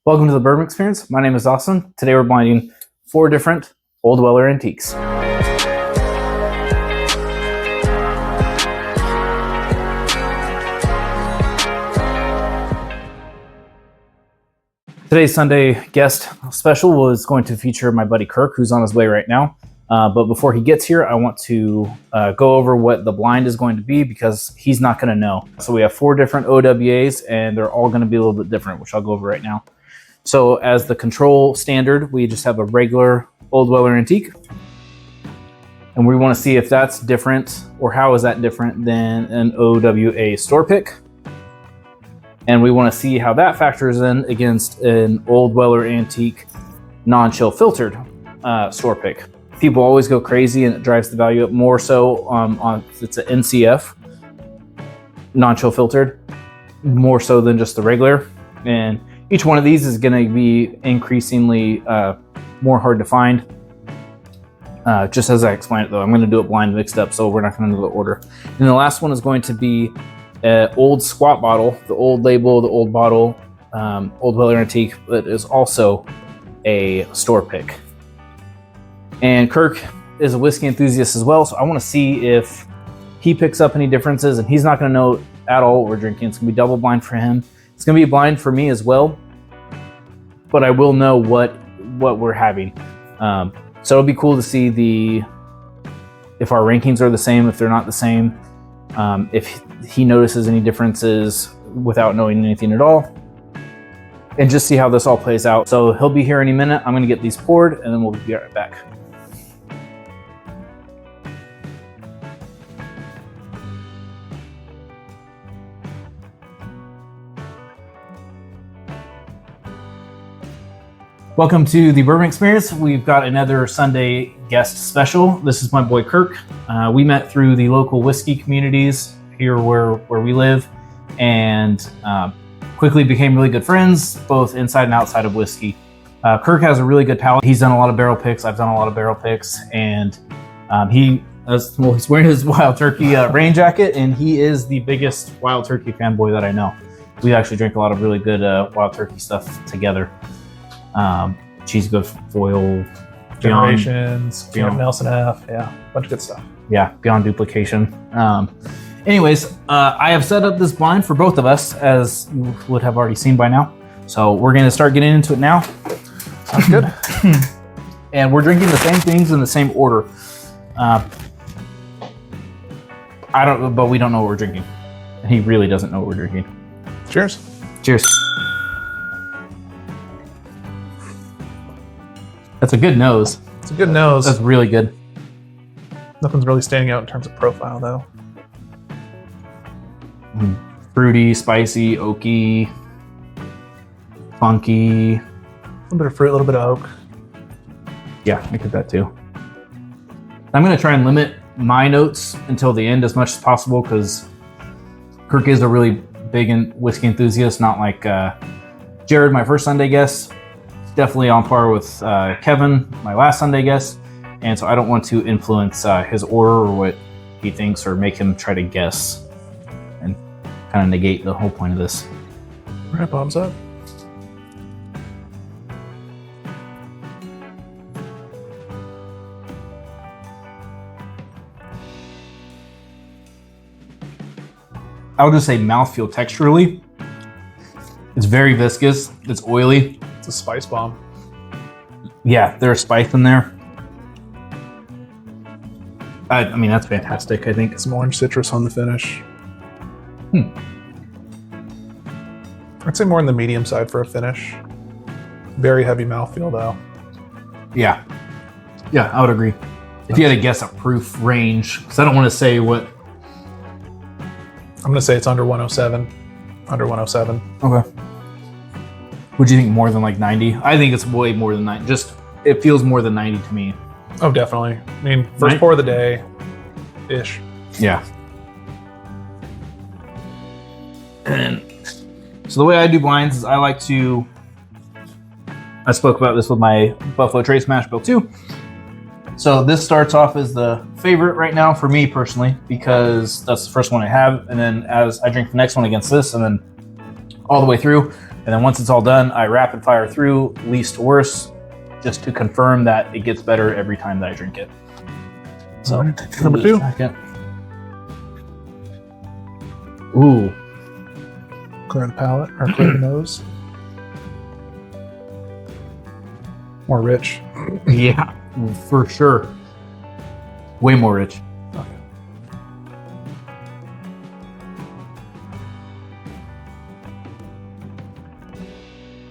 Welcome to the Bourbon Experience. My name is Austin. Today we're blinding 4 different Old Weller antiques. Today's Sunday guest special was going to feature my buddy Kirk, who's on his way right now. But before he gets here, I want to go over what the blind is going to be because he's not going to know. So we have 4 different OWAs and they're all going to be a little bit different, which I'll go over right now. So as the control standard, we just have a regular Old Weller antique. And we want to see if that's different or how is that different than an OWA store pick. And we want to see how that factors in against an Old Weller antique non-chill filtered store pick. People always go crazy and it drives the value up more so on it's an NCF, non-chill filtered, more so than just the regular. And each one of these is going to be increasingly more hard to find. Just as I explained it though, I'm going to do it blind mixed up, so we're not going to do the order. And the last one is going to be an old squat bottle, the old label, the old bottle, Old Weller antique, that is also a store pick. And Kirk is a whiskey enthusiast as well, so I want to see if he picks up any differences, and he's not going to know at all what we're drinking. It's going to be double blind for him. It's going to be blind for me as well, but I will know what we're having. So it'll be cool to see if our rankings are the same, if they're not the same, if he notices any differences without knowing anything at all, and just see how this all plays out. So he'll be here any minute. I'm going to get these poured, and then we'll be right back. Welcome to the Bourbon Experience. We've got another Sunday guest special. This is my boy Kirk. We met through the local whiskey communities here where we live, and quickly became really good friends, both inside and outside of whiskey. Kirk has a really good palate. He's done a lot of barrel picks. I've done a lot of barrel picks, and he's wearing his Wild Turkey rain jacket, and he is the biggest Wild Turkey fanboy that I know. We actually drink a lot of really good Wild Turkey stuff together. Cheese Good Foil, Generations, Beyond Nelson F, yeah, bunch of good stuff. Yeah, Beyond Duplication. Anyways, I have set up this blind for both of us, as you would have already seen by now. So we're going to start getting into it now. Sounds good. And we're drinking the same things in the same order. But we don't know what we're drinking. And he really doesn't know what we're drinking. Cheers. Cheers. That's a good nose. It's a good nose. That's really good. Nothing's really standing out in terms of profile, though. Fruity, spicy, oaky, funky. A little bit of fruit, a little bit of oak. Yeah, I get that too. I'm going to try and limit my notes until the end as much as possible because Kirk is a really big whiskey enthusiast, not like Jared, my first Sunday guest. Definitely on par with Kevin, my last Sunday guest, and so I don't want to influence his order or what he thinks or make him try to guess and kind of negate the whole point of this. Right, bombs up. I would just say mouthfeel texturally. It's very viscous, it's oily. It's a spice bomb. Yeah, there's spice in there. I mean, that's fantastic, I think. Some orange citrus on the finish. I'd say more on the medium side for a finish. Very heavy mouthfeel, though. Yeah, I would agree. If you had to guess a proof range, because I don't want to say what. I'm going to say it's under 107. Under 107. Okay. Would you think more than like 90? I think it's way more than 90. Just, it feels more than 90 to me. Oh, definitely. I mean, first pour of the day-ish. Yeah. And so the way I do blinds is I spoke about this with my Buffalo Trace Mash Bill too. So this starts off as the favorite right now for me personally, because that's the first one I have. And then as I drink the next one against this and then all the way through, And then once it's all done, I rapid fire through least to worst, just to confirm that it gets better every time that I drink it. So, Number 2. Ooh. Clear the palate, or clear the nose. More rich. Yeah, for sure. Way more rich. Okay.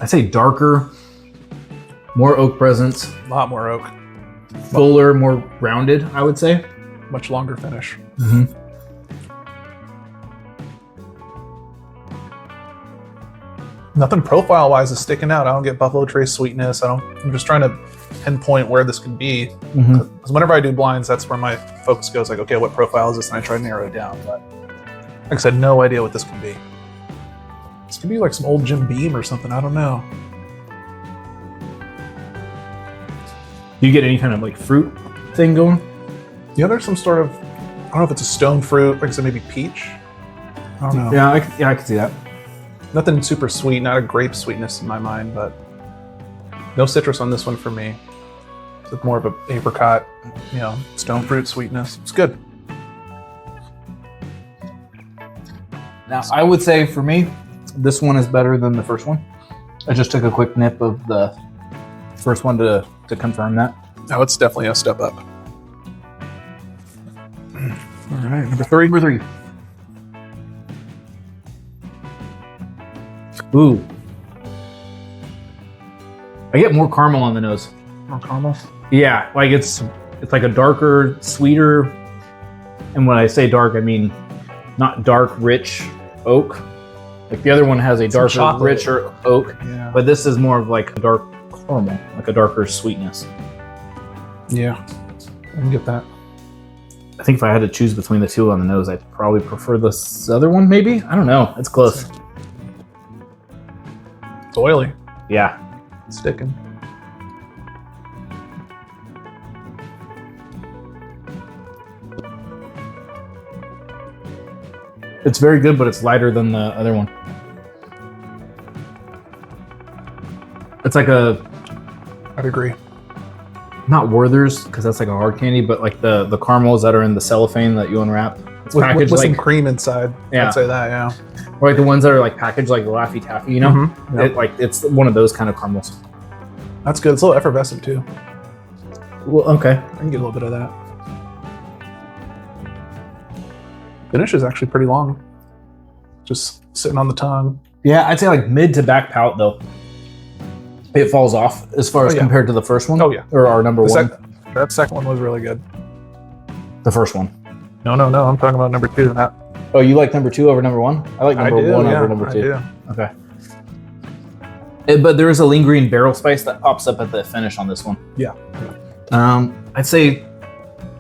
I say darker, more oak presence, A lot more oak. fuller, more rounded, I would say. Much longer finish. Mm-hmm. Nothing profile-wise is sticking out. I don't get Buffalo Trace sweetness. I'm just trying to pinpoint where this could be. Mm-hmm. Because whenever I do blinds, that's where my focus goes. Like, okay, what profile is this? And I try to narrow it down. But like I said, no idea what this could be. This could be like some old Jim Beam or something. I don't know. Do you get any kind of like fruit thing going? Yeah, there's some sort of, I don't know if it's a stone fruit, like I said, maybe peach. I don't know. Yeah, I could see that. Nothing super sweet, not a grape sweetness in my mind, but no citrus on this one for me. It's more of a apricot, stone fruit sweetness. It's good. Now, I would say for me, this one is better than the first one. I just took a quick nip of the first one to confirm that. Oh, it's definitely a step up. All right, number 3. Number 3. Ooh. I get more caramel on the nose. More caramel? Yeah, like it's like a darker, sweeter, and when I say dark, I mean not dark, rich oak. Like the other one has a darker, chocolate. richer oak, Yeah. but this is more of like a dark caramel, like a darker sweetness. Yeah, I can get that. I think if I had to choose between the two on the nose, I'd probably prefer this other one, maybe? I don't know. It's close. It's oily. Yeah. It's sticking. It's very good, but it's lighter than the other one. It's like I'd agree. not Werther's, because that's like a hard candy, but like the caramels that are in the cellophane that you unwrap. It's With packaged some like, cream inside. Yeah. I'd say that, yeah. or like the ones that are like packaged like the Laffy Taffy, you know? Mhm. Yep. It's one of those kind of caramels. That's good. It's a little effervescent too. Well, okay. I can get a little bit of that. Finish is actually pretty long. Just sitting on the tongue. Yeah, I'd say like mid to back palate though. It falls off as far as Oh, yeah. compared to the first one. Oh, yeah. Or our number one. That second one was really good. The first one. No. I'm talking about number 2. That Oh, you like number 2 over number 1? I like number 1 over number 2. I do. Okay. But there is a lingering barrel spice that pops up at the finish on this one. Yeah. I'd say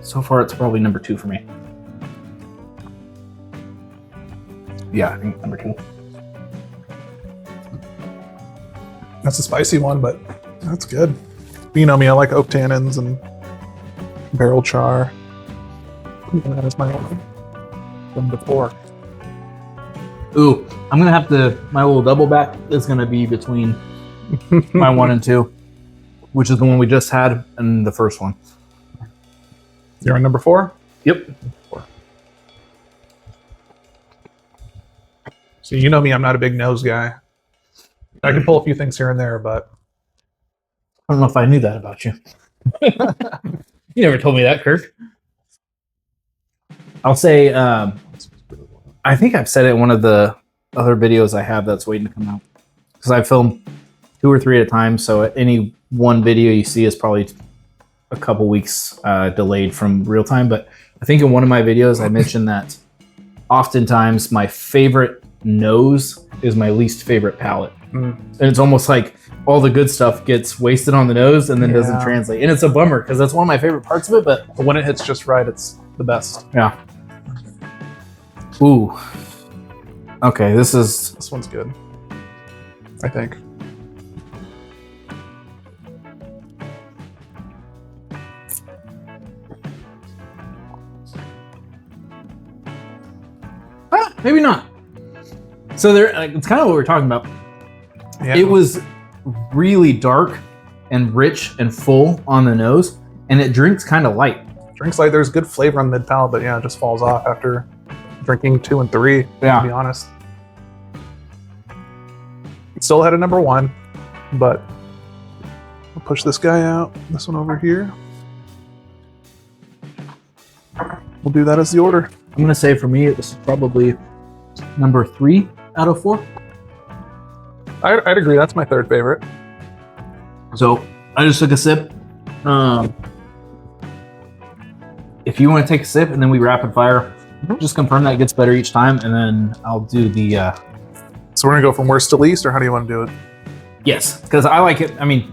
so far it's probably number 2 for me. Yeah, I think number 2. That's a spicy one, but that's good. You know me, I like oak tannins and barrel char. That is my one from before. Ooh, I'm gonna have to. My little double back is gonna be between my 1 and 2, which is the one we just had and the first one. You're on number 4? Yep. So you know me, I'm not a big nose guy. I can pull a few things here and there, but I don't know if I knew that about you. You never told me that, Kirk. I'll say, I think I've said it in one of the other videos I have that's waiting to come out. Because I film 2 or 3 at a time, so any one video you see is probably a couple weeks delayed from real time. But I think in one of my videos I mentioned that oftentimes my favorite nose is my least favorite palate. And it's almost like all the good stuff gets wasted on the nose and then doesn't translate. And it's a bummer because that's one of my favorite parts of it, but when it hits just right, it's the best. yeah. Ooh. Okay, this one's good, I think. maybe not. So there, it's kind of what we're talking about. Yeah. It was really dark and rich and full on the nose, and it drinks kind of light. Drinks like there's good flavor on the mid palate, but yeah, it just falls off after drinking 2 and 3. Yeah. To be honest, it's still ahead of number 1, but I'll push this guy out. This one over here. We'll do that as the order. I'm gonna say for me, this is probably number 3 out of 4. I'd agree. That's my third favorite. So I just took a sip. If you want to take a sip and then we rapid fire, just confirm that it gets better each time, and then I'll do the. So we're gonna go from worst to least, or how do you want to do it? Yes, because I like it. I mean,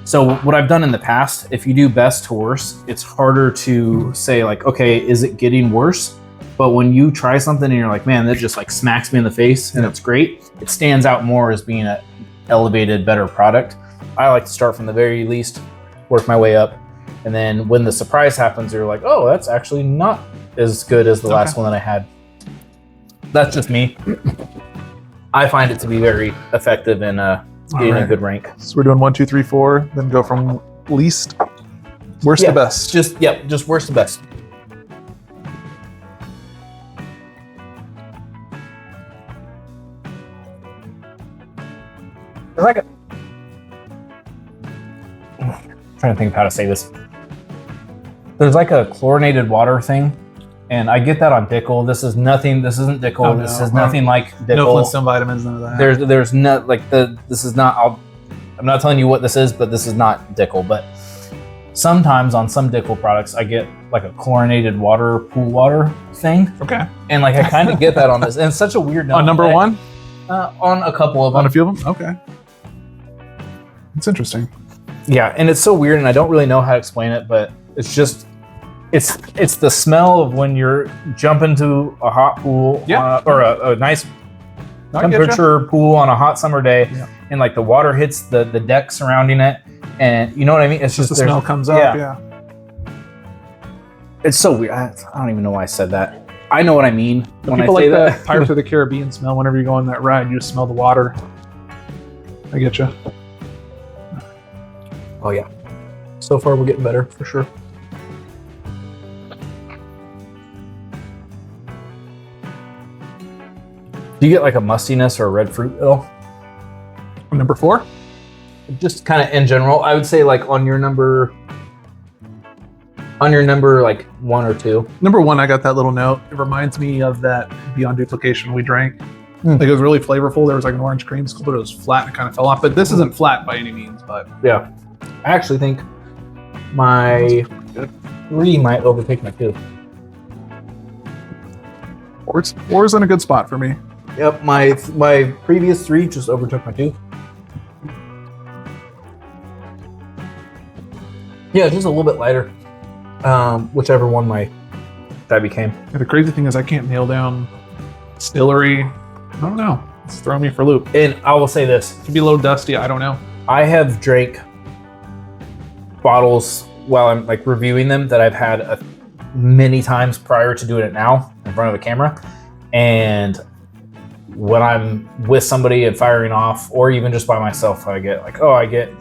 so what I've done in the past, if you do best to worst, it's harder to say like, okay, is it getting worse? But when you try something and you're like, man, that just like smacks me in the face and it's great, it stands out more as being an elevated, better product. I like to start from the very least, work my way up, and then when the surprise happens, you're like, oh, that's actually not as good as the last one that I had. That's just me. I find it to be very effective in getting a good rank. So we're doing 1, 2, 3, 4, then go from least worst to best. Just worst to best. There's like I'm trying to think of how to say this. There's like a chlorinated water thing, and I get that on Dickel. This is nothing. This isn't Dickel. Oh, this no. is nothing like Dickel. No Flintstone vitamins, none of that. There's not like this is not. I'm not telling you what this is, but this is not Dickel. But sometimes on some Dickel products, I get like a chlorinated water, pool water thing. Okay. And like I kind of get that on this, and it's such a weird note. On number 1? On a couple of them. On a few of them? Okay. It's interesting. Yeah, and it's so weird, and I don't really know how to explain it, but it's just, it's the smell of when you're jumping to a hot pool, or a nice temperature pool on a hot summer day, and like the water hits the deck surrounding it, and you know what I mean? It's just the smell comes up. Yeah. It's so weird. I don't even know why I said that. I know what I mean when I People say like that. the Pirates of the Caribbean smell whenever you go on that ride. You just smell the water. I get you. Oh yeah. So far we're getting better for sure. Do you get like a mustiness or a red fruit at all? Number 4? Just kind of in general, I would say like on your number like 1 or 2. Number 1, I got that little note. It reminds me of that Beyond Duplication we drank. Like it was really flavorful. There was like an orange creamsicle, but it was flat and it kind of fell off. But this isn't flat by any means, but yeah. I actually think my 3 might overtake my 2. 4's in a good spot for me. Yep, my previous 3 just overtook my 2. Yeah, just a little bit lighter. Whichever one that became. Yeah, the crazy thing is I can't nail down distillery. I don't know. It's throwing me for a loop. And I will say this. It could be a little dusty. I don't know. I have drank bottles while I'm like reviewing them that I've had many times prior to doing it now in front of a camera. And when I'm with somebody and firing off, or even just by myself, I get like, oh, I get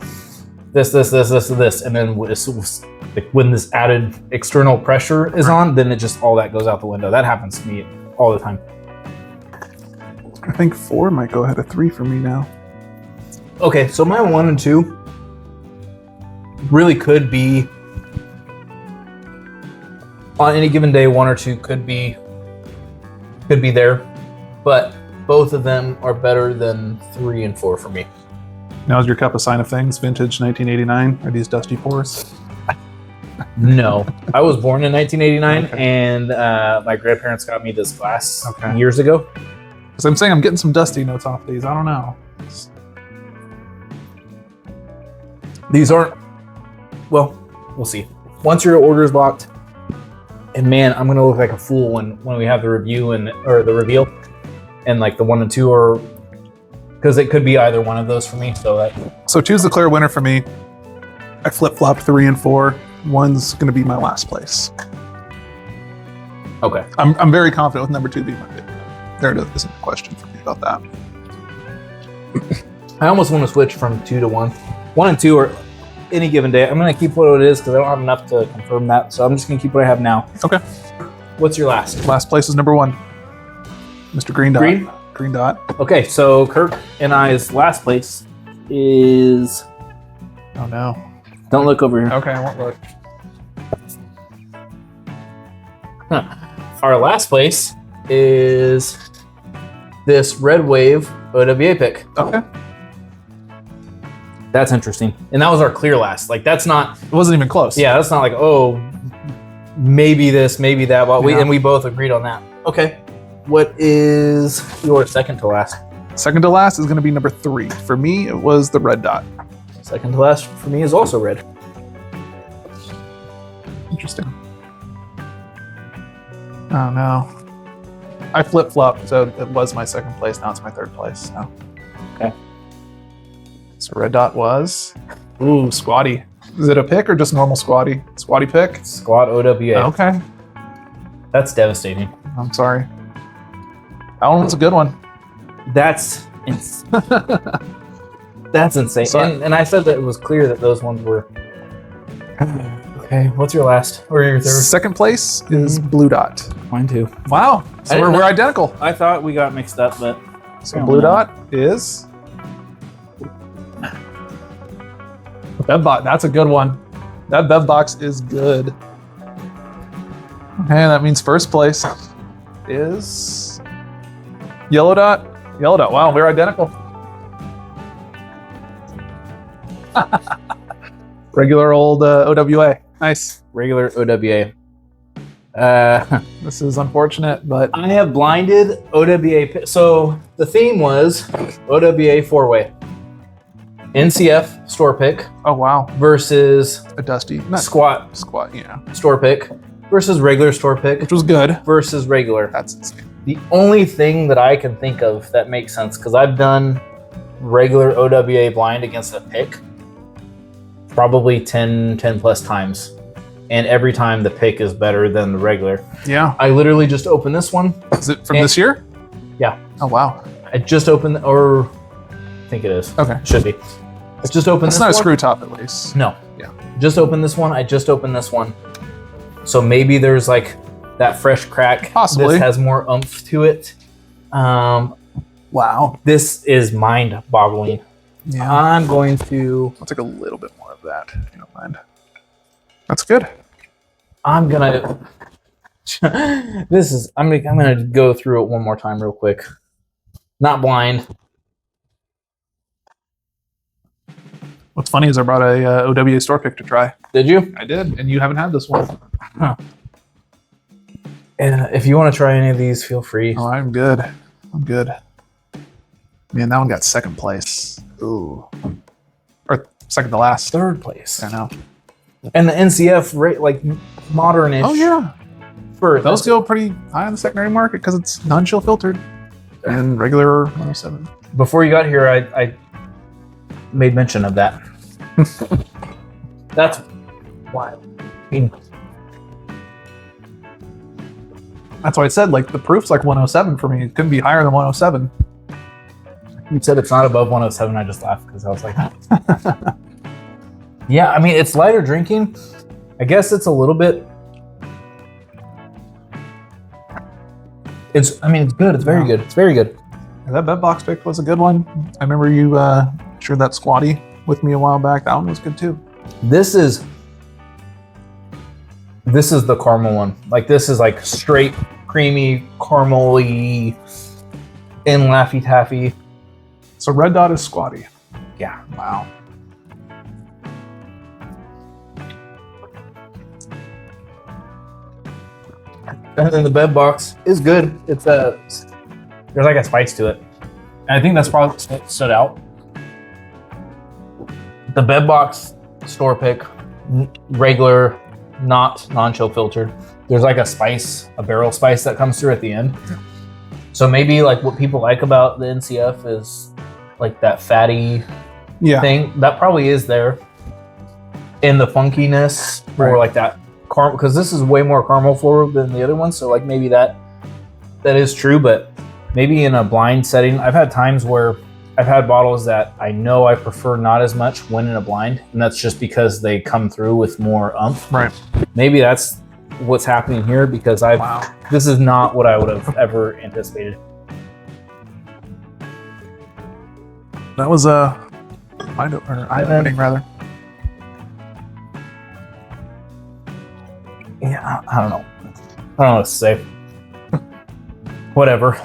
this. And then when this added external pressure is on, then it just all that goes out the window. That happens to me all the time. I think 4 might go ahead of 3 for me now. Okay, so my 1 and 2 really could be on any given day. 1 or 2 could be there, but both of them are better than 3 and 4 for me. Now is your cup a sign of things? Vintage 1989? Are these dusty pours? No, I was born in 1989, Okay. and my grandparents got me this glass years ago. Because I'm saying I'm getting some dusty notes off these. I don't know. These aren't, well, we'll see. Once your order is locked, and man, I'm gonna look like a fool when we have the review or the reveal, and like the 1 and 2 are, because it could be either one of those for me. So 2's the clear winner for me. I flip-flopped 3 and 4. 1's going to be my last place. okay. I'm very confident with number 2 being my favorite. There isn't a question for me about that. I almost want to switch from 2 to 1. 1 and 2 are any given day. I'm going to keep what it is because I don't have enough to confirm that. So I'm just going to keep what I have now. Okay. What's your last? Last place is number 1. Mr. Green Dot. Green Dot. Okay, so Kirk and I's last place is... Oh, no. Don't look over here. Okay, I won't look. Our last place is this Red Wave OWA pick. Okay. That's interesting. And that was our clear last. Like, that's not... It wasn't even close. Yeah, that's not like, oh, maybe this, maybe that. But Yeah. we both agreed on that. Okay. What is your second to last? Second to last is going to be number 3. For me, it was the Red Dot. Second to last for me is also red. Interesting. Oh, no. I flip-flopped, so it was my second place. Now it's my third place. So. Okay. So Red Dot was... Ooh, Squatty. Is it a pick or just normal Squatty? Squatty pick? Squad OWA. Okay. That's devastating. I'm sorry. That one was a good one. That's that's insane. So and I said that it was clear that those ones were... Okay, what's your last? Or your third? Second place is Blue Dot. Mine too. Wow. I So didn't we're know- identical. I thought we got mixed up, but... So Blue Dot is... Bevbox. That's a good one. That Bevbox is good. Okay, that means first place is... Yellow Dot. Yellow Dot. Wow, we're identical. Regular old OWA. Nice. Regular OWA. This is unfortunate, but I have blinded OWA. So the theme was OWA 4-way. NCF store pick oh wow, versus a dusty squat yeah, store pick versus regular store pick which was good. versus regular. That's insane. The only thing that I can think of that makes sense, because I've done regular OWA blind against a pick probably 10 plus times. And every time the pick is better than the regular. Yeah. I literally just opened this one. Is it from this year? Yeah. Oh wow. I just opened, or I think it is. Okay. It should be. I just opened It's this not one. a screw top at least. No. Yeah. Just opened this one. I just opened this one. So maybe there's like that fresh crack. Possibly. This has more oomph to it. Wow. This is mind-boggling. Yeah. I'm going to... I'll take a little bit more of that, if you don't mind. That's good. I'm gonna... I'm gonna go through it one more time real quick. Not blind. What's funny is I brought a OWA store pick to try. Did you? I did, and you haven't had this one. Huh. And if you want to try any of these, feel free. Oh, I'm good. I'm good. Man, that one got second place. Ooh. Or second to last. Third place. I know. And the NCF rate, like modern-ish. Oh yeah. For Those go pretty high on the secondary market because it's non-chill filtered and regular 107. Before you got here, I made mention of that. That's wild. I mean, That's why I said like the proof's like 107 for me. It couldn't be higher than 107. you said it's not above 107. I just laughed because I was like, yeah, I mean, it's lighter drinking. I guess it's a little bit. It's good. It's very good. It's very good. Yeah, that Bevbox pick was a good one. I remember you shared that Squatty with me a while back. That one was good too. This is the caramel one. Like, this is like straight creamy, caramel-y, and Laffy Taffy. So Red Dot is Squatty. Yeah. Wow. And then the bed box is good. It's there's like a spice to it. And I think that's probably what stood out. The bed box store pick, regular, not non-chill filtered. There's like a spice, a barrel spice that comes through at the end. So maybe like what people like about the NCF is like that fatty thing. That probably is there. In the funkiness or like that caramel, because this is way more caramel forward than the other one. So like maybe that is true, but maybe in a blind setting, I've had times where I've had bottles that I know I prefer not as much when in a blind, and that's just because they come through with more umph. Right. Maybe that's what's happening here because this is not what I would have ever anticipated. That was eye-opening rather. Yeah, I don't know. I don't know what to say. Whatever.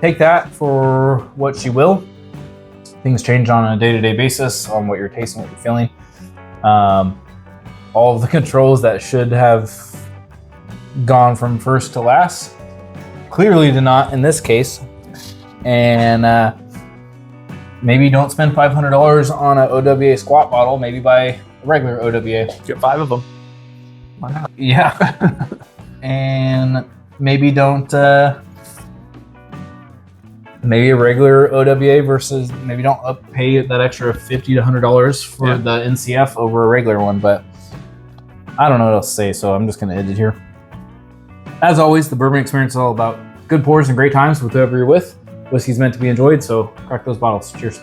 Take that for what you will. Things change on a day-to-day basis on what you're tasting, what you're feeling. All of the controls that should have gone from first to last clearly did not in this case. And maybe don't spend $500 on an OWA squat bottle. Maybe buy a regular OWA. Get 5 of them. Why not? Yeah. And maybe don't, maybe a regular OWA versus maybe don't pay that extra $50 to $100 for the NCF over a regular one. But I don't know what else to say, so I'm just going to end it here. As always, the bourbon experience is all about good pours and great times with whoever you're with. Whiskey's meant to be enjoyed, so crack those bottles. Cheers.